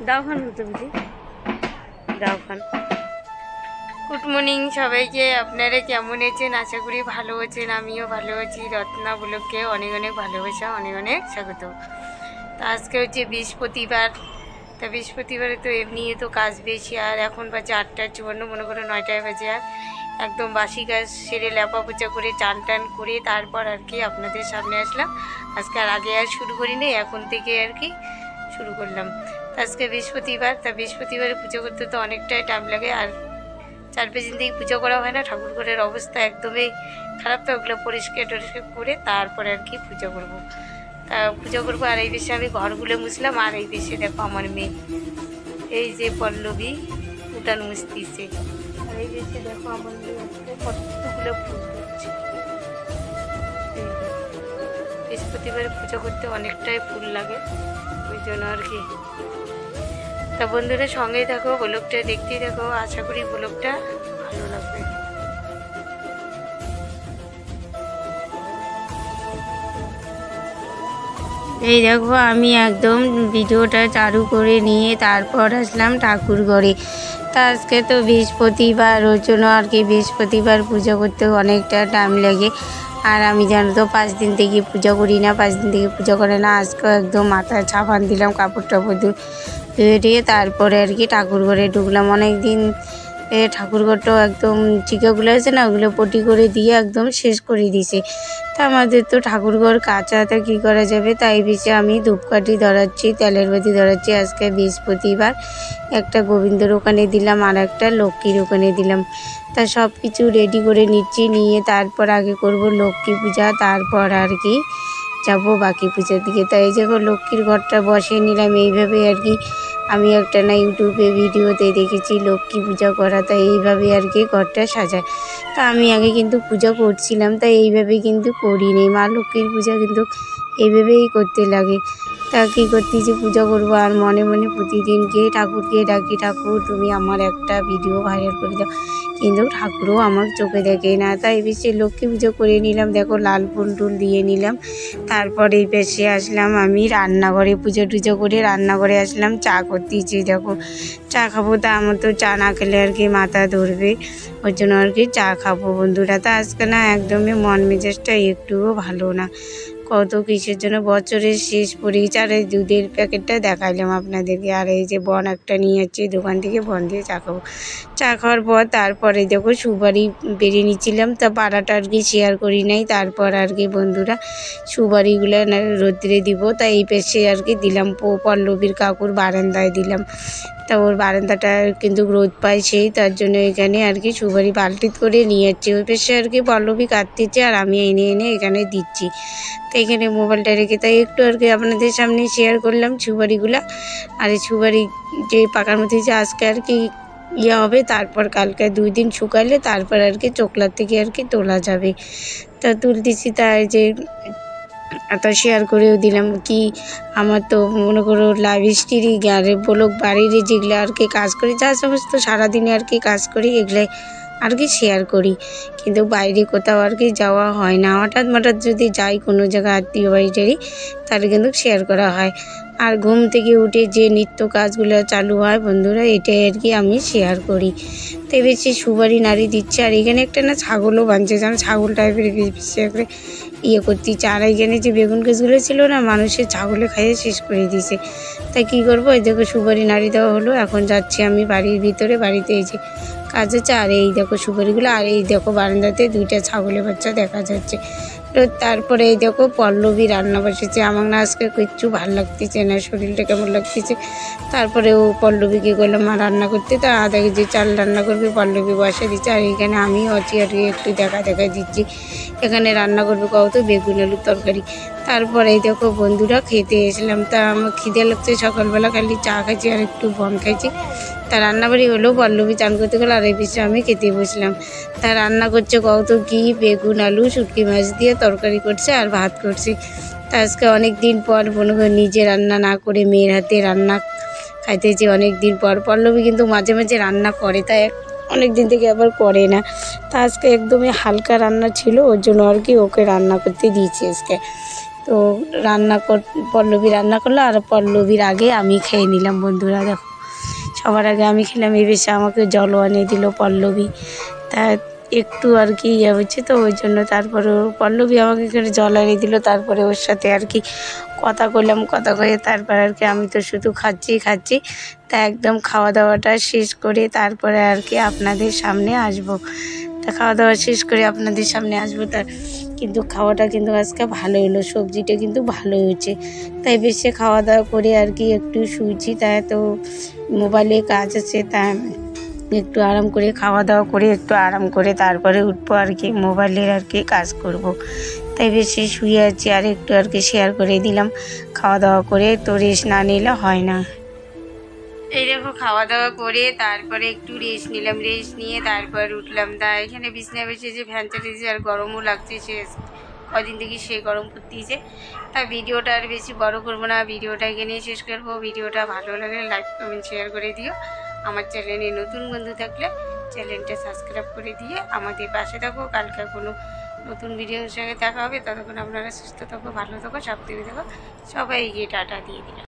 দাও খান হতে বুঝি দাও খান। গুড মর্নিং সবাইকে। আপনারা কেমন আছেন? আশা করি ভালো আছেন। আমিও ভালো আছি। রত্না ব্লগকে অনেক অনেক ভালোবাসা, অনেক অনেক স্বাগত। তা আজকে হচ্ছে বৃহস্পতিবার। তা বৃহস্পতিবারে তো এমনি তো কাজ বেশি, আর এখন বাজে 8:54, মনে করো 9টায় বাজে। আর একদম বাসি কাজ সেরে লেপা পোচা করে চান টান করে তারপর আর কি আপনাদের সামনে আসলাম। আজকে আর আগে আর শুরু করিনি, এখন থেকে আর কি শুরু করলাম। তা আজকে বৃহস্পতিবার। তা বৃহস্পতিবারে পুজো করতে তো অনেকটাই টাইম লাগে, আর 4-5 দিন থেকে পুজো করা হয় না। ঠাকুর ঘরের অবস্থা একদমই খারাপ, তো ওগুলো পরিষ্কার টরিষ্কার করে তারপরে আর কি পুজো করব। তা পুজো করবো। আর এই বেশে আমি ঘরগুলো মুছলাম, আর এই বেশে দেখো আমার মেয়ে এই যে পল্লবী উঠান মুছতিছে। আর এই বেশে দেখো আমার মেয়ে আজকে কতগুলো ফুল তুলছে। বৃহস্পতিবারে পুজো করতে অনেকটাই ফুল লাগে, ওই জন্য আর কি। তা বন্ধুরা সঙ্গেই থাকো, ব্লগটা দেখতেই থাকো। আশা করি ব্লগটা ভালো লাগবে। এই দেখো আমি একদম ভিডিওটা চালু করে নিয়ে তারপর আসলাম ঠাকুর ঘরে। তা আজকে তো বৃহস্পতিবার, ওর জন্য আর কি বৃহস্পতিবার পুজো করতে অনেকটা টাইম লাগে। আর আমি জানো তো 5 দিন থেকে পুজো করি না, 5 দিন থেকে পুজো করে না। আজকেও একদম মাথায় ছাপান দিলাম, কাপড় টাপড় ধুয়ে তারপরে আর কি ঠাকুর ঘরে ঢুকলাম। অনেক দিন ঠাকুর ঘরটাও একদম টিকাগুলো আছে না, ওগুলো পটি করে দিয়ে একদম শেষ করে দিছে। তা আমাদের তো ঠাকুর ঘর কাঁচা, তা কী করা যাবে। তাই বেশি আমি ধূপকাঠি ধরাচ্ছি, তেলের বাতি ধরাচ্ছি। আজকে বৃহস্পতিবার একটা গোবিন্দর ওখানে দিলাম, আর একটা লক্ষ্মীর ওখানে দিলাম। তা সব কিছু রেডি করে নিচ্ছি, নিয়ে তারপর আগে করব লক্ষ্মী পূজা, তারপর আর কি যাবো বাকি পূজার দিকে। তাই এই যে লক্ষ্মীর ঘরটা বসিয়ে নিলাম এইভাবে আর কি। আমি একটা না ইউটিউবে ভিডিওতে দেখেছি লক্ষ্মী পূজা করা, তাই এইভাবে আর কি ঘরটা সাজায়। তা আমি আগে কিন্তু পূজা করছিলাম, তাই এইভাবে কিন্তু করিনি। মা লক্ষ্মীর পূজা কিন্তু এইভাবেই করতে লাগে। তা কী করতেছি, পূজা করবো আর মনে মনে প্রতিদিনকে ঠাকুরকে ডাকি, ঠাকুর তুমি আমার একটা ভিডিও ভাইরাল করে দাও। কিন্তু ঠাকুরও আমার চোখে দেখে না। তাই বেশি লক্ষ্মী পুজো করে নিলাম। দেখো লাল ফুল টুল দিয়ে নিলাম। তারপরে এই বেশি আসলাম আমি রান্নাঘরে, পুজো টুজো করে রান্নাঘরে আসলাম। চা করতেছি, দেখো চা খাবো। তা আমার তো চা না খেলে আর কি মাথা ধরবে, ওই জন্য আর কি চা খাবো বন্ধুরা। তা আজকে না একদমই মন মেজাজটা একটুও ভালো না। কত কিসের জন্য বছরের শেষ পরীক্ষা। আর এই দুধের প্যাকেটটা দেখাইলাম আপনাদেরকে। আর এই যে বন একটা নিয়ে যাচ্ছি দোকান থেকে, বন দিয়ে চা খাবো। চা খাওয়ার পর তারপরে দেখো সুপারি বেরিয়ে নিচ্ছিলাম। তা পাড়াটা আর কি শেয়ার করি নাই। তারপর আর কি বন্ধুরা সুপারিগুলো রোদ্রে দিব, তাই এই পেশে আর কি দিলাম পল্লবীর কাকুর বারান্দায় দিলাম। তা ওর বারান্দাটা কিন্তু রোদ পায় সেই, তার জন্য এখানে আর কি সুপারি বালতিত করে নিয়ে যাচ্ছি। ওই পেশে আর কি পল্লবী কাটতেছে, আর আমি এনে এনে এখানে দিচ্ছি। তো এখানে মোবাইলটা রেখে তাই একটু আর কি আপনাদের সামনে শেয়ার করলাম সুপারিগুলা। আর এই সুপারি যে পাকার মধ্যে যে আজকে আর কি হবে, তারপর কালকে 2 দিন শুকাইলে তারপর আর কি চোখলার থেকে আর কি তোলা যাবে। তা তুলতেছি, তাই যে তা শেয়ার করেও দিলাম। কি আমার তো মনে করো লাভ হিস্ট্রি গাড়ি ব্লগ বাড়ির যেগুলো আর কি কাজ করি, যা সমস্ত সারাদিনে আর কি কাজ করি, এগুলাই আর কি শেয়ার করি। কিন্তু বাইরে কোথাও আর কি যাওয়া হয় না। হঠাৎ যদি যাই কোনো জায়গায় আত্মীয় বাড়িটারি, তাহলে কিন্তু শেয়ার করা হয়। আর ঘুম থেকে উঠে যে নিত্য কাজগুলো চালু হয় বন্ধুরা, এটাই আর কি আমি শেয়ার করি। তো বেশি সুপারি নাড়ি দিচ্ছে। আর এখানে একটা না ছাগলও বাঁধছে, যেন ছাগল টাইপের বেশি করে করতেছে। আর এখানে যে বেগুন গাছগুলো ছিল না, মানুষের ছাগলে খাইয়ে শেষ করে দিয়েছে। তাই কী করবো, এই দেখো সুপারি নাড়ি দেওয়া হলো। এখন যাচ্ছি আমি বাড়ির ভিতরে, বাড়িতে এই যে কাজ হচ্ছে। আর এই দেখো সুপারিগুলো, আর এই দেখো বারান্দাতে 2টা ছাগলের বাচ্চা দেখা যাচ্ছে। তো তারপরে এই দেখো পল্লবী রান্না বসেছে। আমার না আজকে কিচ্ছু ভালো লাগতেছে না, শরীরটা কেমন লাগতেছে। তারপরে ও পল্লবীকে বললাম মা রান্না করতে, তা আধা কেজি চাল রান্না করবে, পল্লবী বসে দিচ্ছে। আর এখানে আমি অচি আর একটু দেখা দিচ্ছি। এখানে রান্না করবে কত বেগুন আলুর তরকারি। তারপরে এই দেখো বন্ধুরা খেতে এসলাম। তা আমার খিদে লাগছে, সকালবেলা খালি চা খাইছি আর একটু বন খাইছি। তা রান্নাবাড়ি হলো, পল্লবী চান করতে গেলো, আর এই বিষয়ে আমি খেতে বসলাম। তা রান্না করছে কত কি বেগুন আলু শুটকি মাছ দিয়ে তরকারি করছে, আর ভাত করছে। তা আজকে অনেক দিন পর মনে করে নিজে রান্না না করে মেয়ের হাতে রান্না খাইতেছি অনেক দিন পর। পল্লবী কিন্তু মাঝে মাঝে রান্না করে, তাই অনেক দিন থেকে আবার করে না। তা আজকে একদমই হালকা রান্না ছিল, ওর জন্য আর কি ওকে রান্না করতে দিয়েছি আজকে। তো পল্লবী রান্না করলো, আর পল্লবীর আগে আমি খেয়ে নিলাম। বন্ধুরা দেখো, সবার আগে আমি খেলাম, এসে আমাকে জলও আনিয়ে দিল পল্লবী। তা একটু আর কি ইয়ে হচ্ছে, তো ওই জন্য তারপরে পল্লবী আমাকে এখানে জল আনিয়ে দিল। তারপরে ওর সাথে আর কি কথা করলাম, কথা কয়ে তারপর আর কি আমি তো শুধু খাচ্ছি। তা একদম খাওয়া দাওয়াটা শেষ করে তারপরে আর কি আপনাদের সামনে আসবো। তা খাওয়া দাওয়া শেষ করে আপনাদের সামনে আসবো। তার কিন্তু খাওয়াটা কিন্তু আজকে ভালো হলো, সবজিটা কিন্তু ভালো হয়েছে। তাই বেশি খাওয়া দাওয়া করে আর কি একটু শুয়েছি। তাই তো মোবাইলে কাজ আছে, তা একটু আরাম করে খাওয়া দাওয়া করে একটু আরাম করে তারপরে উঠবো আর কি, মোবাইলের আর কি কাজ করব। তাই বেশি শুয়ে আছি, আর একটু আর কি শেয়ার করে দিলাম। খাওয়া দাওয়া করে তো রেস্ট না নিলে হয় না। এই দেখো, খাওয়া দাওয়া করে তারপরে একটু রেস্ট নিলাম, রেস্ট নিয়ে তারপর উঠলাম। তা এখানে বিছানায় বসে যে ফ্যান চালিয়েছে, আর গরমও লাগছে, সে কদিন থেকে সে গরম করতেইছে। তা ভিডিওটা আর বেশি বড় করবো না, ভিডিওটা এখানেই শেষ করবো। ভিডিওটা ভালো লাগলে লাইক কমেন্ট শেয়ার করে দিও। আমার চ্যানেলে নতুন বন্ধু থাকলে চ্যানেলটা সাবস্ক্রাইব করে দিয়ে আমাদের পাশে থাকো। কালকে কোনো নতুন ভিডিওর সঙ্গে দেখা হবে। ততক্ষণ আপনারা সুস্থ থাকো, ভালো থাকো, সাবধানে থাকো। সবাইকে টাটা দিয়ে দিলাম।